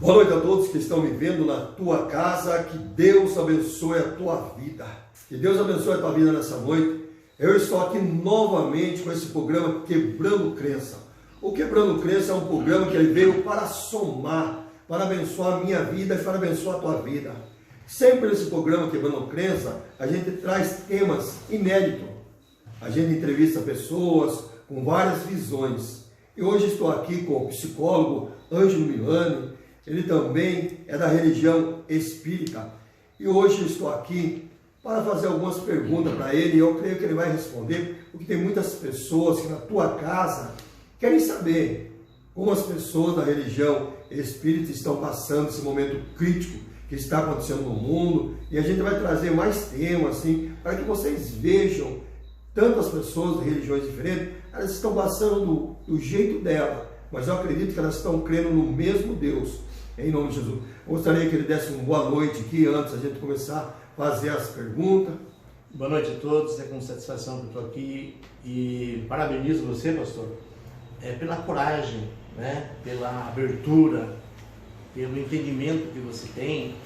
Boa noite a todos que estão me vendo na tua casa, que Deus abençoe a tua vida. Que Deus abençoe a tua vida nessa noite. Eu estou aqui novamente com esse programa Quebrando Crença. O Quebrando Crença é um programa que ele veio para somar, para abençoar a minha vida e para abençoar a tua vida. Sempre nesse programa Quebrando Crença, a gente traz temas inéditos. A gente entrevista pessoas com várias visões. E hoje estou aqui com o psicólogo Ângelo Milani. Ele também é da religião espírita. E hoje eu estou aqui para fazer algumas perguntas para ele. E eu creio que ele vai responder, porque tem muitas pessoas que na tua casa querem saber como as pessoas da religião espírita estão passando esse momento crítico que está acontecendo no mundo. E a gente vai trazer mais temas assim, para que vocês vejam tantas pessoas de religiões diferentes, elas estão passando do jeito dela, mas eu acredito que elas estão crendo no mesmo Deus. Em nome de Jesus. Eu gostaria que ele desse uma boa noite aqui, antes da gente começar a fazer as perguntas. Boa noite a todos, é com satisfação que eu estou aqui e parabenizo você, pastor, pela coragem, né? Pela abertura, pelo entendimento que você tem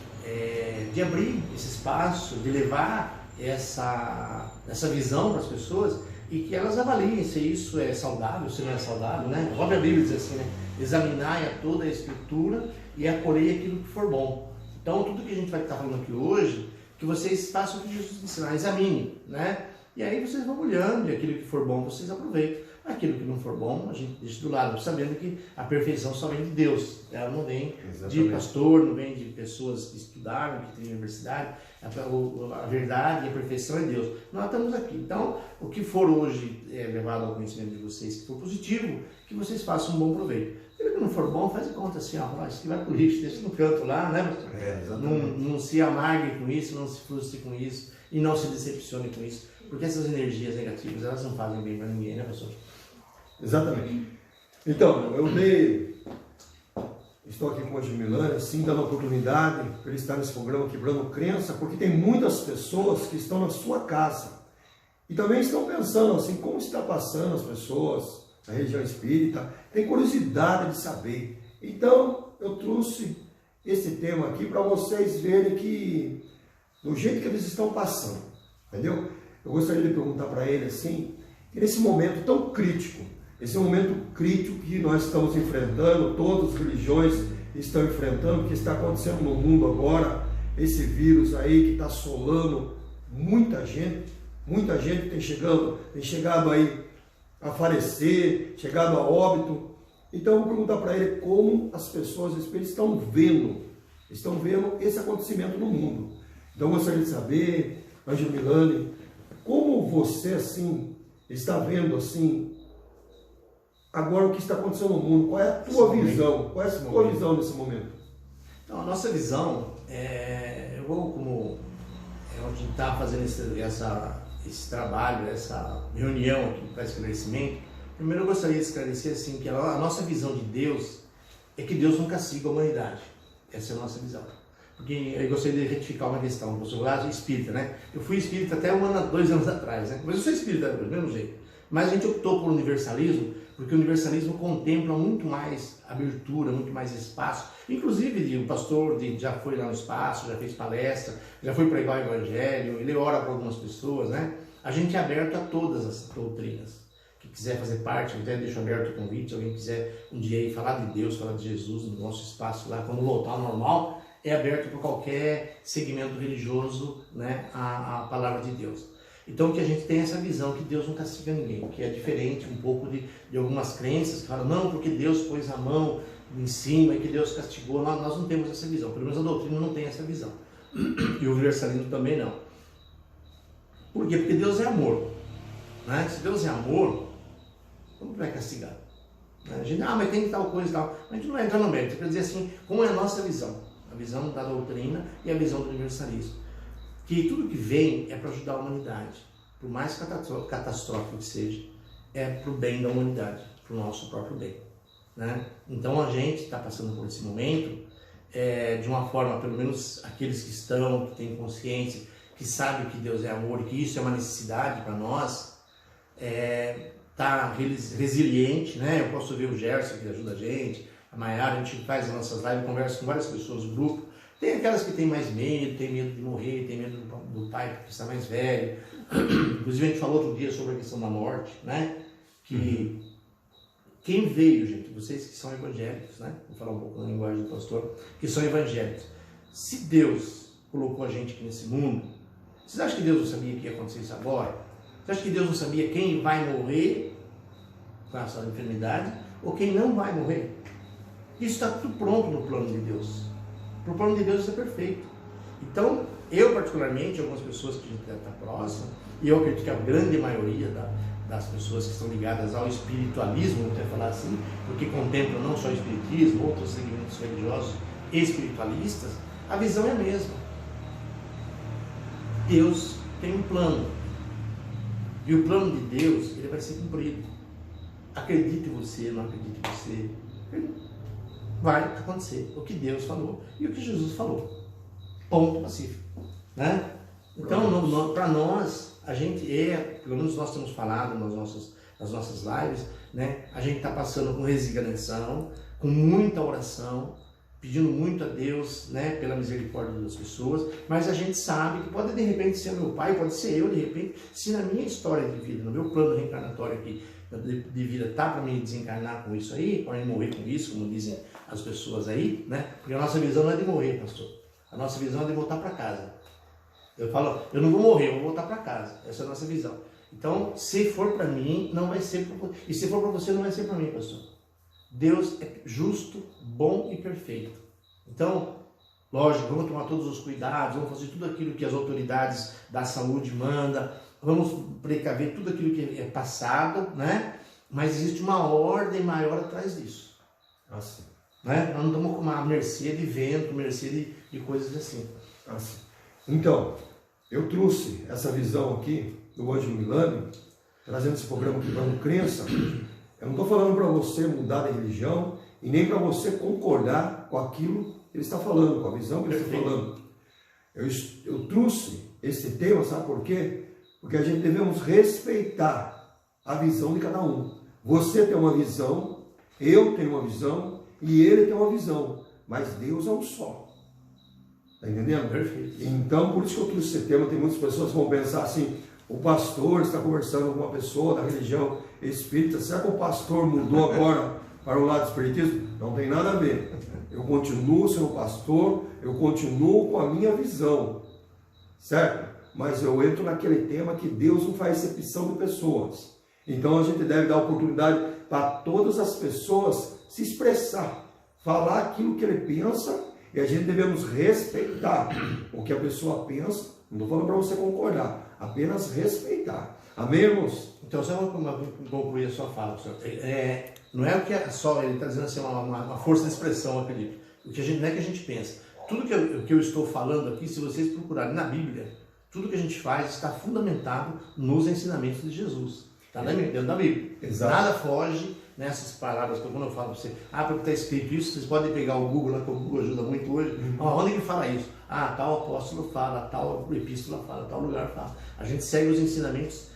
de abrir esse espaço, de levar essa visão para as pessoas e que elas avaliem se isso é saudável, se não é saudável, né? A própria Bíblia diz assim, né? Examinai toda a Escritura e acolhei aquilo que for bom. Então, tudo que a gente vai estar falando aqui hoje, que vocês façam o que Jesus ensinar, examine, né? E aí vocês vão olhando e aquilo que for bom vocês aproveitam. Aquilo que não for bom, a gente deixa do lado, sabendo que a perfeição só vem de Deus. Ela não vem de pastor, não vem de pessoas que estudaram, que têm universidade. A verdade e a perfeição é Deus. Nós estamos aqui. Então, o que for hoje levado ao conhecimento de vocês, que for positivo, que vocês façam um bom proveito. Se não for bom, faz de conta assim, ó, isso que vai pro lixo, deixa no canto lá, né? Não se amargue com isso, não se frustre com isso e não se decepcione com isso, porque essas energias negativas, elas não fazem bem para ninguém, né, professor? Exatamente. Então, estou aqui com o Ângelo Milani, assim, dando a oportunidade para ele estar nesse programa Quebrando Crença, porque tem muitas pessoas que estão na sua casa e também estão pensando assim, como está passando as pessoas da religião espírita, tem curiosidade de saber. Então, eu trouxe esse tema aqui para vocês verem que, do jeito que eles estão passando, entendeu? Eu gostaria de perguntar para ele assim, que nesse momento tão crítico, esse momento crítico que nós estamos enfrentando, todas as religiões estão enfrentando, o que está acontecendo no mundo agora, esse vírus aí que está assolando muita gente tem chegado aí a falecer, chegado a óbito. Então eu vou perguntar para ele como as pessoas espíritas estão vendo esse acontecimento no mundo. Então eu gostaria de saber, Ângelo Milani, como você assim está vendo assim agora o que está acontecendo no mundo? Qual é a tua visão? Qual é a tua visão nesse momento? Então, a nossa visão, eu vou como a gente está fazendo esse trabalho, essa reunião aqui para esclarecimento. Primeiro eu gostaria de esclarecer assim, que a nossa visão de Deus é que Deus não castiga a humanidade. Essa é a nossa visão. Porque eu gostaria de retificar uma questão, eu sou espírita, né? Eu fui espírita até 2 anos atrás, né? Mas eu sou espírita do mesmo jeito. Mas a gente optou por universalismo, porque o universalismo contempla muito mais abertura, muito mais espaço. Inclusive, o pastor já foi lá no espaço, já fez palestra, já foi pregar o evangelho, ele ora para algumas pessoas, né? A gente é aberto a todas as doutrinas. Quem quiser fazer parte, eu até deixo aberto o convite, se alguém quiser um dia ir falar de Deus, falar de Jesus no nosso espaço lá, quando local normal, é aberto para qualquer segmento religioso, né, a palavra de Deus. Então que a gente tem essa visão que Deus não castiga ninguém, que é diferente um pouco de algumas crenças que falam, não, porque Deus pôs a mão em cima e que Deus castigou. Nós não temos essa visão, pelo menos a doutrina não tem essa visão. E o universalismo também não. Por quê? Porque Deus é amor. Né? Se Deus é amor, como vai castigar? A gente, mas tem tal coisa e tal. A gente não vai entrar no mérito, quer dizer assim, como é a nossa visão? A visão da doutrina e a visão do universalismo. Que tudo que vem é para ajudar a humanidade. Por mais catastrófico que seja, é para o bem da humanidade, para o nosso próprio bem. Né? Então a gente está passando por esse momento de uma forma, pelo menos aqueles que têm consciência, que sabem que Deus é amor e que isso é uma necessidade para nós, tá resiliente, né? Eu posso ver o Gerson que ajuda a gente, a Maiara, a gente faz as nossas lives, conversa com várias pessoas do grupo. Tem aquelas que têm mais medo, tem medo de morrer, tem medo do pai porque está mais velho. Inclusive a gente falou outro dia sobre a questão da morte, né? Que quem veio, gente, vocês que são evangélicos, né? Vou falar um pouco na linguagem do pastor, que são evangélicos. Se Deus colocou a gente aqui nesse mundo, vocês acham que Deus não sabia que ia acontecer isso agora? Você acha que Deus não sabia quem vai morrer com essa enfermidade ou quem não vai morrer? Isso está tudo pronto no plano de Deus. O plano de Deus isso é perfeito. Então, eu particularmente, algumas pessoas que a gente está próximo, e eu acredito que a grande maioria das pessoas que estão ligadas ao espiritualismo, vou até falar assim, porque contemplam não só o espiritismo, outros segmentos religiosos espiritualistas, a visão é a mesma. Deus tem um plano. E o plano de Deus, ele vai ser cumprido. Acredite você, não acredite você, vai acontecer o que Deus falou e o que Jesus falou. Ponto pacífico, né? Então, para nós, a gente pelo menos nós temos falado nas nossas lives, né? A gente está passando com resignação, com muita oração, pedindo muito a Deus, né, pela misericórdia das pessoas, mas a gente sabe que pode de repente ser meu pai, pode ser eu de repente, se na minha história de vida, no meu plano reencarnatório aqui de vida tá para me desencarnar com isso aí, para me morrer com isso, como dizem as pessoas aí, né? Porque a nossa visão não é de morrer, pastor. A nossa visão é de voltar para casa. Eu falo, eu não vou morrer, eu vou voltar para casa. Essa é a nossa visão. Então, se for para mim, não vai ser para você. E se for para você, não vai ser para mim, pastor. Deus é justo, bom e perfeito. Então, lógico, vamos tomar todos os cuidados, vamos fazer tudo aquilo que as autoridades da saúde mandam, vamos precaver tudo aquilo que é passado, né? Mas existe uma ordem maior atrás disso. Assim. Né? Nós não estamos com uma mercê de vento, mercê de coisas assim. Assim. Então, eu trouxe essa visão aqui do Ângelo Milani, trazendo esse programa Quebrando Crença. Eu não estou falando para você mudar de religião e nem para você concordar com aquilo que ele está falando, com a visão que ele está falando. Eu trouxe esse tema, sabe por quê? Porque a gente devemos respeitar a visão de cada um. Você tem uma visão, eu tenho uma visão e ele tem uma visão, mas Deus é um só. Está entendendo? Perfeito. Então, por isso que eu trouxe esse tema. Tem muitas pessoas que vão pensar assim, o pastor está conversando com uma pessoa da religião espírita, será que o pastor mudou agora para o lado do espiritismo? Não tem nada a ver. Eu continuo sendo pastor, eu continuo com a minha visão, certo? Mas eu entro naquele tema que Deus não faz exceção de pessoas. Então a gente deve dar oportunidade para todas as pessoas se expressar, falar aquilo que ele pensa, e a gente devemos respeitar o que a pessoa pensa. Não estou falando para você concordar, apenas respeitar. Amém, irmãos? Então, só vou concluir a sua fala, senhor. Não é o que é só, ele está dizendo assim, uma força de expressão, eu acredito. O que não é que a gente pensa. Tudo que eu estou falando aqui, se vocês procurarem na Bíblia, tudo que a gente faz está fundamentado nos ensinamentos de Jesus. Está dentro da Bíblia. Exato. Nada foge nessas palavras, quando eu falo para você, porque está escrito isso, vocês podem pegar o Google, que o Google ajuda muito hoje. Onde que fala isso? Tal apóstolo fala, tal epístola fala, tal lugar fala. A gente segue os ensinamentos,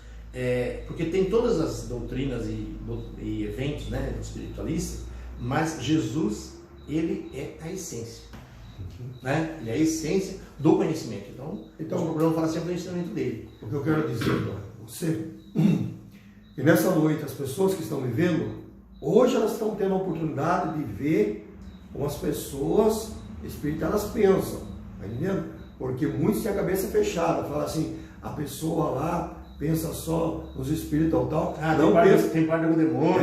porque tem todas as doutrinas e eventos, né, espiritualistas, mas Jesus, ele é a essência. Né? Ele é a essência do conhecimento. Então o programa fala sempre do ensinamento dele. O que eu quero dizer para você, que nessa noite as pessoas que estão me vendo, hoje elas estão tendo a oportunidade de ver como as pessoas espirituais pensam, tá entendendo? Porque muitos têm a cabeça fechada, falam assim, a pessoa lá pensa só nos espíritos tal. Não pensa, tem parte do demônio.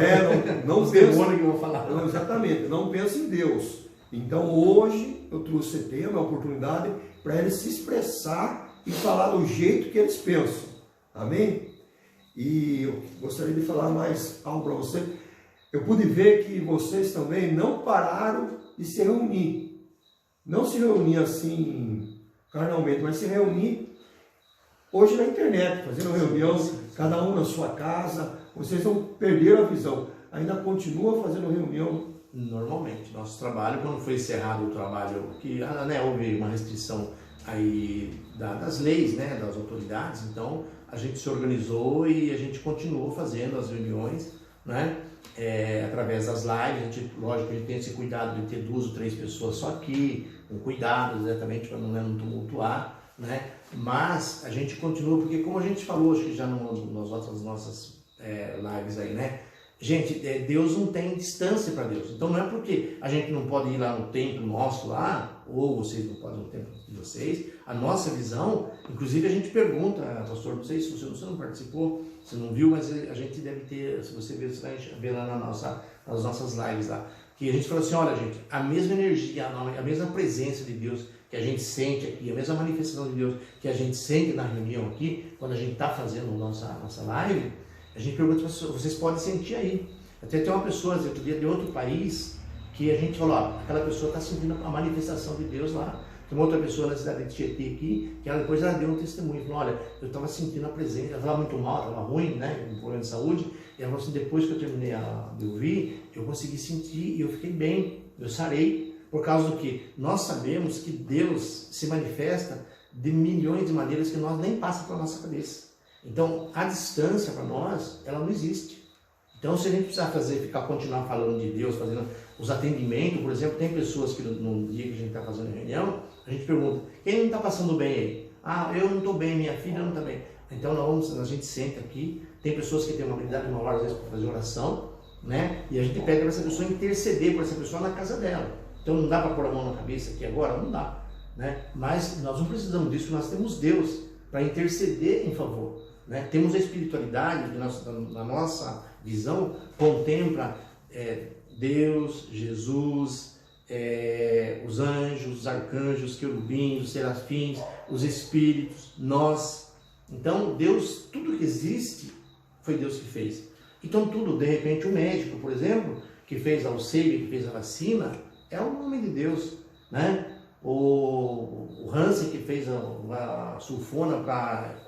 Não pensa, demônio que eu vou falar. Não, exatamente, não pensa em Deus. Então hoje eu trouxe esse tema, a oportunidade para eles se expressar e falar do jeito que eles pensam. Amém? E eu gostaria de falar mais algo para você. Eu pude ver que vocês também não pararam de se reunir. Não se reunir assim carnalmente, mas se reunir hoje na internet, fazendo reunião, cada um na sua casa. Vocês não perderam a visão, ainda continua fazendo reunião. Normalmente, nosso trabalho, quando foi encerrado o trabalho, que houve uma restrição aí das leis, né, das autoridades, então a gente se organizou e a gente continuou fazendo as reuniões, né? através das lives. Lógico que a gente tem esse cuidado de ter 2 ou 3 pessoas só aqui, com cuidado exatamente para não tumultuar, né? Mas a gente continua, porque como a gente falou, acho que já nas outras nossas lives aí, né? Gente, Deus não tem distância para Deus. Então não é porque a gente não pode ir lá no templo nosso lá, ou vocês não podem ir no templo de vocês. A nossa visão, inclusive a gente pergunta, pastor, não sei se você não participou, você não viu, mas a gente deve ter, se você ver, você vai ver lá nas nossas lives lá, que a gente falou assim, olha gente, a mesma energia, a mesma presença de Deus que a gente sente aqui, a mesma manifestação de Deus que a gente sente na reunião aqui, quando a gente está fazendo nossa live, a gente pergunta para vocês podem sentir aí. Até tem uma pessoa outro dia de outro país que a gente falou, ó, aquela pessoa está sentindo a manifestação de Deus lá. Tem uma outra pessoa na cidade de Tietê aqui, que depois ela deu um testemunho, falou, olha, eu estava sentindo a presença, ela estava muito mal, estava ruim, né, um problema de saúde, e ela falou assim, depois que eu terminei de ouvir, eu consegui sentir e eu fiquei bem, eu sarei, por causa do que? Nós sabemos que Deus se manifesta de milhões de maneiras que nós nem passa pela nossa cabeça. Então, a distância para nós, ela não existe. Então, se a gente precisar continuar falando de Deus, fazendo os atendimentos, por exemplo, tem pessoas que no dia que a gente está fazendo a reunião, a gente pergunta, quem não está passando bem aí? Ah, eu não estou bem, minha filha não está bem. Então, a gente senta aqui, tem pessoas que têm uma habilidade maior, às vezes, para fazer oração, né? E a gente pede para essa pessoa interceder por essa pessoa na casa dela. Então, não dá para pôr a mão na cabeça aqui agora? Não dá, né? Mas nós não precisamos disso, nós temos Deus para interceder em favor. Né? Temos a espiritualidade que na nossa visão contempla Deus, Jesus, os anjos, os arcanjos, os querubins, os serafins, os espíritos, nós. Então Deus, tudo que existe foi Deus que fez. Então tudo, de repente o médico, por exemplo, que fez a Alceia, que fez a vacina, é o nome de Deus, né? O Hansen que fez a sulfona para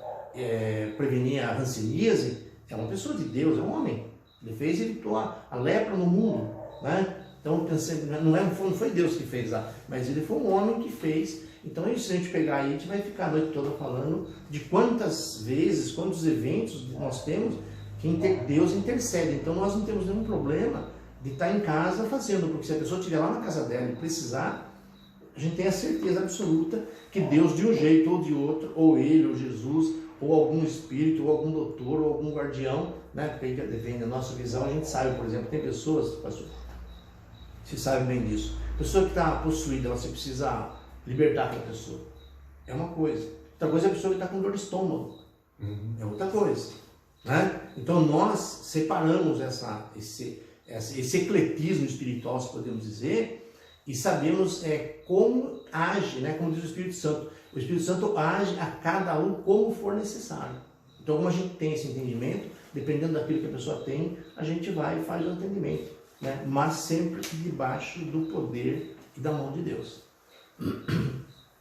prevenir a hanseníase, é uma pessoa de Deus, é um homem. Ele fez e evitou a lepra no mundo, né? Então não foi Deus que fez lá, mas ele foi um homem que fez. Então isso, se a gente pegar aí, a gente vai ficar a noite toda falando de quantas vezes, quantos eventos nós temos que Deus intercede. Então nós não temos nenhum problema de estar em casa fazendo, porque se a pessoa estiver lá na casa dela e precisar, a gente tem a certeza absoluta que Deus, de um jeito ou de outro, ou ele, ou Jesus, ou algum espírito, ou algum doutor, ou algum guardião, né? Porque aí depende da nossa visão, a gente sabe, por exemplo, tem pessoas, pastor, você sabe bem disso, pessoa que está possuída, você precisa libertar aquela pessoa, é uma coisa. Outra coisa é a pessoa que está com dor de estômago, é outra coisa, né? Então nós separamos esse ecletismo espiritual, se podemos dizer, e sabemos como age, né? Como diz o Espírito Santo. O Espírito Santo age a cada um como for necessário. Então, como a gente tem esse entendimento, dependendo daquilo que a pessoa tem, a gente vai e faz o atendimento, né? Mas sempre debaixo do poder e da mão de Deus.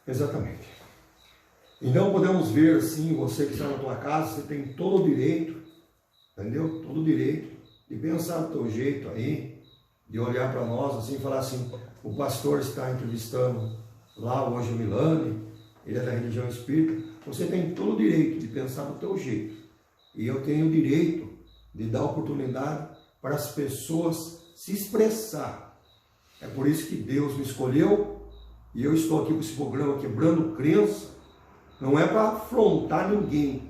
Exatamente. Então podemos ver assim, você que está na tua casa, você tem todo o direito, entendeu? Todo o direito de pensar do teu jeito aí, de olhar para nós assim e falar assim, o pastor está entrevistando lá hoje o Milani, ele é da religião espírita, você tem todo o direito de pensar do teu jeito. E eu tenho o direito de dar oportunidade para as pessoas se expressar. É por isso que Deus me escolheu e eu estou aqui com esse programa Quebrando Crença. Não é para afrontar ninguém.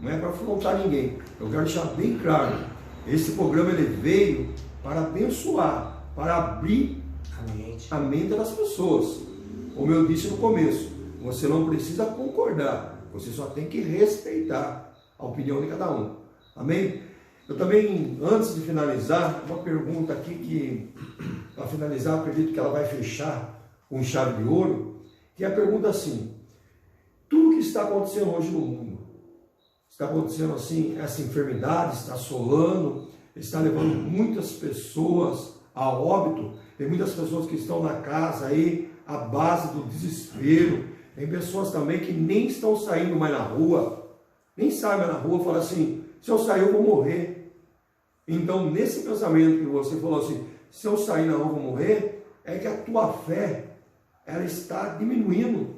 Não é para afrontar ninguém. Eu quero deixar bem claro, esse programa ele veio para abençoar, para abrir a mente das pessoas. Como eu disse no começo, você não precisa concordar, você só tem que respeitar a opinião de cada um. Amém? Eu também, antes de finalizar, uma pergunta aqui que, para finalizar, acredito que ela vai fechar com chave de ouro, que é a pergunta assim, tudo que está acontecendo hoje no mundo, está acontecendo assim, essa enfermidade está assolando, está levando muitas pessoas a óbito, tem muitas pessoas que estão na casa aí, à base do desespero, tem pessoas também que nem estão saindo mais na rua, nem saem mais na rua, falam assim, se eu sair eu vou morrer. Então nesse pensamento que você falou assim, se eu sair na rua eu vou morrer, é que a tua fé, ela está diminuindo,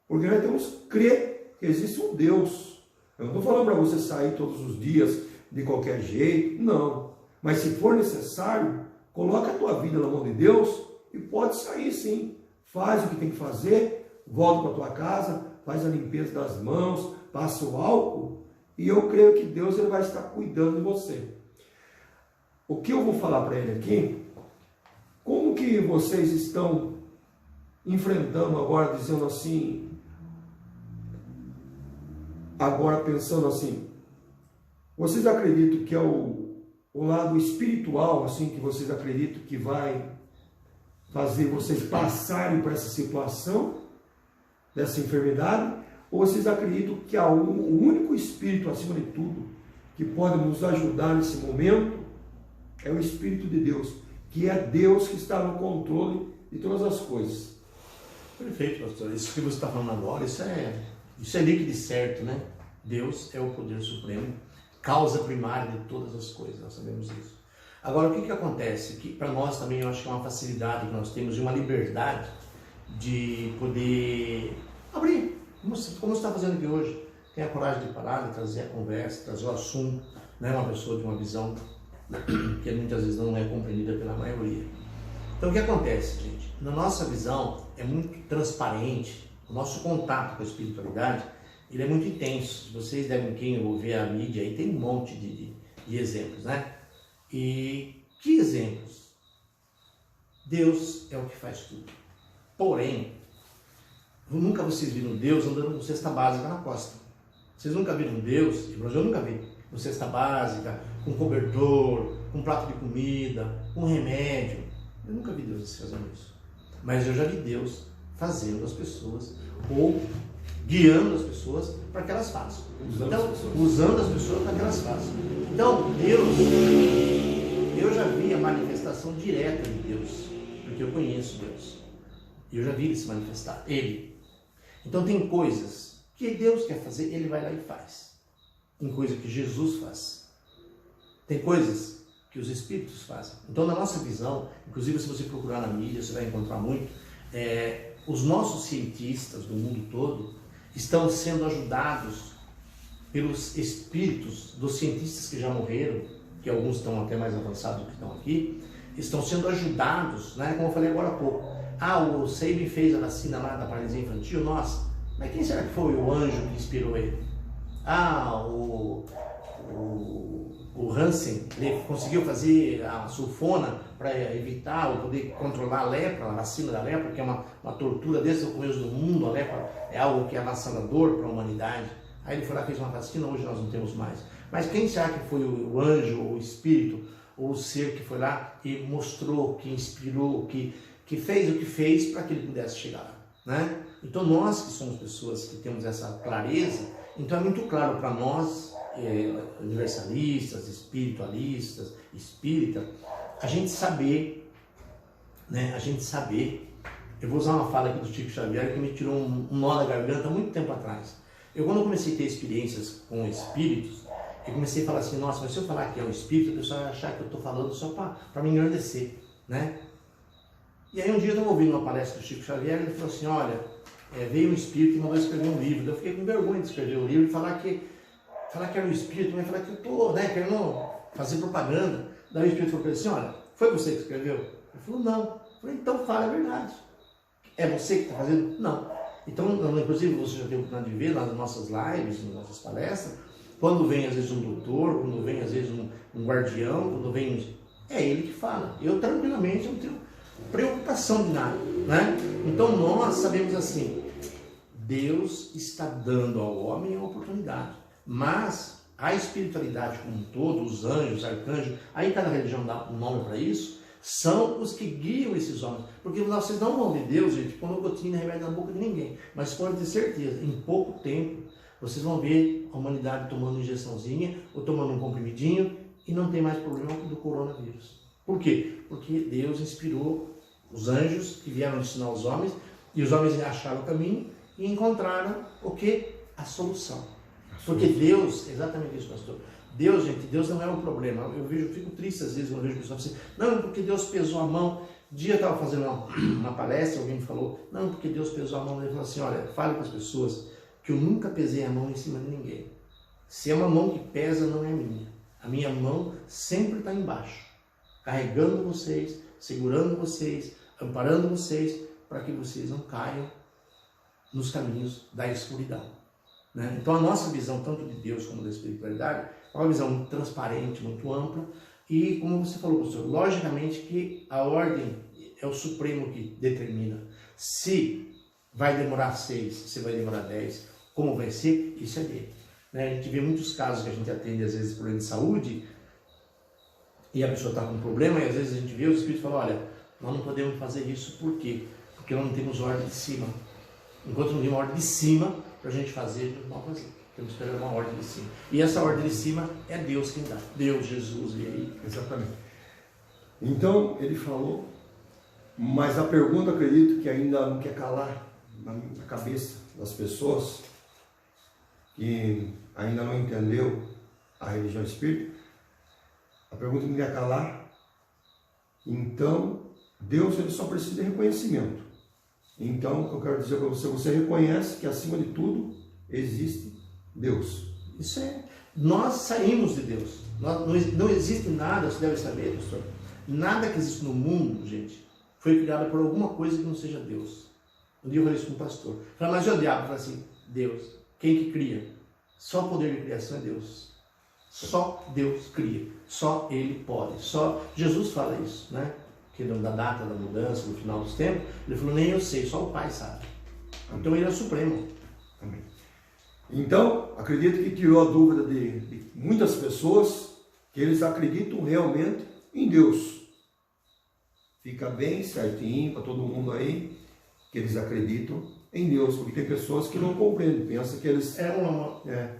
porque nós temos que crer que existe um Deus. Eu não estou falando para você sair todos os dias de qualquer jeito, não. Mas se for necessário, coloca a tua vida na mão de Deus e pode sair sim. Faz o que tem que fazer, volta para a tua casa, faz a limpeza das mãos, passa o álcool e eu creio que Deus ele vai estar cuidando de você. O que eu vou falar para ele aqui, como que vocês estão enfrentando agora, dizendo assim, agora pensando assim, vocês acreditam que é o lado espiritual, assim, que vocês acreditam que vai fazer vocês passarem por essa situação, dessa enfermidade, ou vocês acreditam que há o único Espírito, acima de tudo, que pode nos ajudar nesse momento, é o Espírito de Deus, que é Deus que está no controle de todas as coisas. Perfeito, pastor. Isso que você está falando agora, isso é líquido e certo, né? Deus é o poder supremo, causa primária de todas as coisas, nós sabemos isso. Agora, o que acontece? Que para nós também eu acho que é uma facilidade que nós temos, de uma liberdade de poder abrir, como você está fazendo aqui hoje. Tem a coragem de parar, de trazer a conversa, trazer o assunto, né? Uma pessoa de uma visão que muitas vezes não é compreendida pela maioria. Então, o que acontece, gente? Na nossa visão é muito transparente, o nosso contato com a espiritualidade, ele é muito intenso. Se vocês devem ver a mídia, aí tem um monte de exemplos, né? E que exemplos? Deus é o que faz tudo. Porém, nunca vocês viram Deus andando com cesta básica na costa. Vocês nunca viram Deus, e eu nunca vi, com cesta básica, com cobertor, com prato de comida, com remédio. Eu nunca vi Deus fazendo isso. Mas eu já vi Deus fazendo as pessoas, ou guiando as pessoas para que elas façam. Usando as pessoas para que elas façam. Então, Deus, eu já vi a manifestação direta de Deus, porque eu conheço Deus. E eu já vi Ele se manifestar, Ele. Então tem coisas que Deus quer fazer, Ele vai lá e faz. Tem coisas que Jesus faz. Tem coisas que os Espíritos fazem. Então, na nossa visão, inclusive se você procurar na mídia, você vai encontrar muito, os nossos cientistas do mundo todo estão sendo ajudados pelos espíritos dos cientistas que já morreram, que alguns estão até mais avançados do que estão aqui, estão sendo ajudados, né? Como eu falei agora há pouco. O Sabin fez a vacina lá da paralisia infantil, nossa, mas quem será que foi o anjo que inspirou ele? O Hansen, ele conseguiu fazer a sulfona para evitar ou poder controlar a lepra, a vacina da lepra, que é uma tortura desde o começo do mundo. A lepra é algo que é avassalador para a humanidade. Aí ele foi lá e fez uma vacina, hoje nós não temos mais. Mas quem será que foi o anjo, ou o espírito, ou o ser que foi lá e mostrou, que inspirou, que fez o que fez para que ele pudesse chegar lá, né? Então nós que somos pessoas que temos essa clareza, então é muito claro para nós, universalistas, espiritualistas, espírita, a gente saber, né? A gente saber. Eu vou usar uma fala aqui do Chico Xavier que me tirou um nó na garganta há muito tempo atrás. Quando eu comecei a ter experiências com espíritos, eu comecei a falar assim, nossa, mas se eu falar que é um espírito, a pessoa vai achar que eu estou falando só para me engrandecer, né? E aí um dia eu estava ouvindo uma palestra do Chico Xavier e ele falou assim, olha, veio um espírito e mandou escrever um livro. Eu fiquei com vergonha de escrever o livro e falar que era um espírito, mas falar que eu estou, né, querendo fazer propaganda. Daí o espírito falou assim, olha, foi você que escreveu? Ele falou, não. Eu falei, então fala a verdade. É você que está fazendo? Não. Então, inclusive, você já teve a oportunidade de ver nas nossas lives, nas nossas palestras, quando vem às vezes um doutor, quando vem às vezes um guardião, quando vem... É ele que fala. Eu tranquilamente não tenho preocupação de nada, né? Então nós sabemos assim, Deus está dando ao homem a oportunidade, mas a espiritualidade como um todo, os anjos, arcanjos, aí cada religião dá um nome para isso, são os que guiam esses homens, porque vocês não vão ver Deus, gente, quando eu gotinho de remédio na boca de ninguém, mas pode ter certeza, em pouco tempo, vocês vão ver a humanidade tomando injeçãozinha, ou tomando um comprimidinho, e não tem mais problema do coronavírus. Por quê? Porque Deus inspirou os anjos que vieram ensinar os homens, e os homens acharam o caminho e encontraram o que? A solução. Porque Deus, exatamente isso, pastor. Deus, gente, Deus não é o problema. Eu fico triste às vezes quando eu vejo pessoas assim, não, porque Deus pesou a mão. Um dia eu estava fazendo uma palestra, alguém me falou, não, porque Deus pesou a mão. Ele falou assim, olha, fale para as pessoas que eu nunca pesei a mão em cima de ninguém. Se é uma mão que pesa, não é minha. A minha mão sempre está embaixo, carregando vocês, segurando vocês, amparando vocês, para que vocês não caiam nos caminhos da escuridão. Né? Então a nossa visão, tanto de Deus como da espiritualidade, é uma visão muito transparente, muito ampla, e como você falou, pastor, logicamente que a ordem é o Supremo que determina se vai demorar 6, se vai demorar 10, como vai ser, isso é dele. Né? A gente vê muitos casos que a gente atende, às vezes, problema de saúde, e a pessoa está com um problema, e às vezes a gente vê o Espírito falar, olha, nós não podemos fazer isso, por quê? Porque nós não temos ordem de cima. Enquanto não tem uma ordem de cima para a gente fazer, nós vamos fazer. Temos que esperar uma ordem de cima. E essa ordem de cima é Deus quem dá. Deus, Jesus, e aí. Exatamente. Então, ele falou, mas a pergunta, acredito, que ainda não quer calar na cabeça das pessoas, que ainda não entendeu a religião espírita, a pergunta não quer calar. Então, Deus ele só precisa de reconhecimento. Então, o que eu quero dizer para você, você reconhece que acima de tudo existe Deus. Isso é. Nós saímos de Deus. Não existe nada, você deve saber, pastor. Nada que existe no mundo, gente, foi criado por alguma coisa que não seja Deus. Um dia eu falei isso com um pastor. Falei, mas é o diabo? Falei assim, Deus. Quem que cria? Só o poder de criação é Deus. Só Deus cria. Só Ele pode. Só Jesus fala isso, né? Que da data da mudança, no final dos tempos, ele falou, nem eu sei, só o Pai sabe. Então ele é o Supremo. Amém. Então, acredito que tirou a dúvida de muitas pessoas, que eles acreditam realmente em Deus. Fica bem certinho para todo mundo aí, que eles acreditam em Deus, porque tem pessoas que não compreendem, pensam que eles...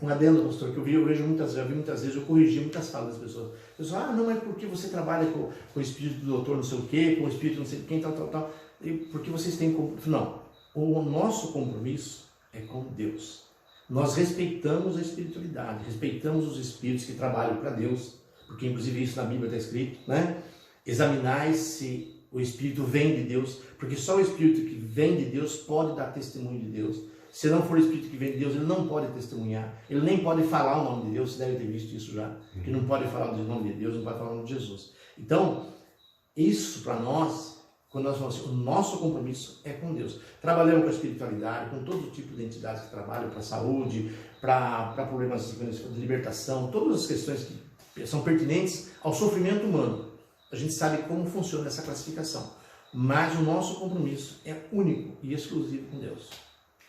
Um adendo, pastor, que eu vejo muitas vezes, eu corrigi muitas falas das pessoas. Eu falo, não é porque você trabalha com o espírito do doutor não sei o quê, com o espírito não sei de quem, tal, e porque vocês têm... Não, o nosso compromisso é com Deus. Nós respeitamos a espiritualidade, respeitamos os espíritos que trabalham para Deus, porque inclusive isso na Bíblia está escrito, né? Examinai se o Espírito vem de Deus, porque só o Espírito que vem de Deus pode dar testemunho de Deus. Se não for o Espírito que vem de Deus, ele não pode testemunhar, ele nem pode falar o nome de Deus, você deve ter visto isso já, que não pode falar o nome de Deus, não pode falar o nome de Jesus. Então, isso para nós, quando nós falamos assim, o nosso compromisso é com Deus. Trabalhamos com a espiritualidade, com todo tipo de entidades que trabalham para a saúde, para problemas de libertação, todas as questões que são pertinentes ao sofrimento humano. A gente sabe como funciona essa classificação, mas o nosso compromisso é único e exclusivo com Deus.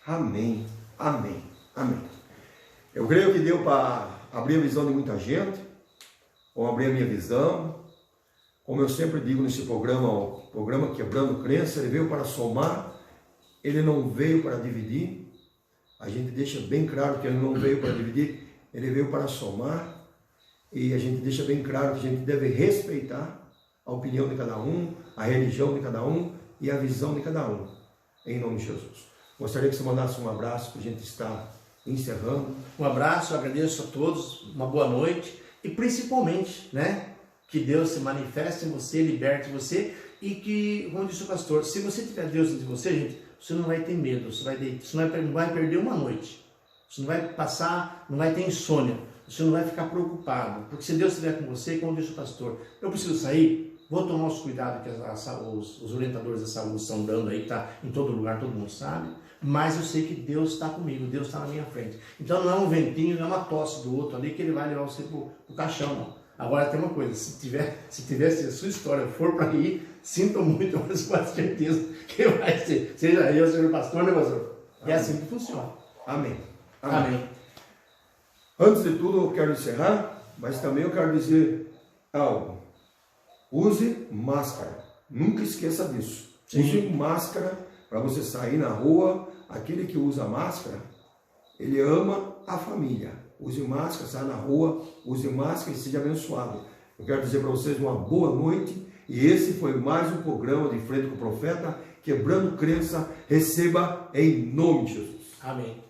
Amém, amém, amém. Eu creio que deu para abrir a visão de muita gente, ou abrir a minha visão. Como eu sempre digo nesse programa, o programa Quebrando Crença, ele veio para somar, ele não veio para dividir. A gente deixa bem claro que ele não veio para dividir, ele veio para somar. E a gente deixa bem claro que a gente deve respeitar a opinião de cada um, a religião de cada um e a visão de cada um, em nome de Jesus. Gostaria que você mandasse um abraço, para a gente estar encerrando. Um abraço, eu agradeço a todos, uma boa noite e principalmente, né, que Deus se manifeste em você, liberte você e que, como disse o pastor, se você tiver Deus dentro de você, gente, você não vai ter medo, você não vai perder uma noite, você não vai passar, não vai ter insônia, você não vai ficar preocupado, porque se Deus estiver com você, como disse o pastor, eu preciso sair, vou tomar os cuidados que os orientadores da saúde estão dando aí, está em todo lugar, todo mundo sabe, mas eu sei que Deus está comigo, Deus está na minha frente. Então não é um ventinho, não é uma tosse do outro ali que ele vai levar você para o caixão, não. Agora tem uma coisa, se tivesse a sua história for para ir, sinto muito, mas com certeza que vai ser. Seja eu, seja o pastor, né, pastor? É assim que funciona. Amém. Amém. Antes de tudo, eu quero encerrar, mas também eu quero dizer algo. Use máscara. Nunca esqueça disso. Sim. Use máscara para você sair na rua. Aquele que usa máscara, ele ama a família. Use máscara, saia na rua, use máscara e seja abençoado. Eu quero dizer para vocês uma boa noite. E esse foi mais um programa de Frente com o Profeta, Quebrando Crença. Receba em nome de Jesus. Amém.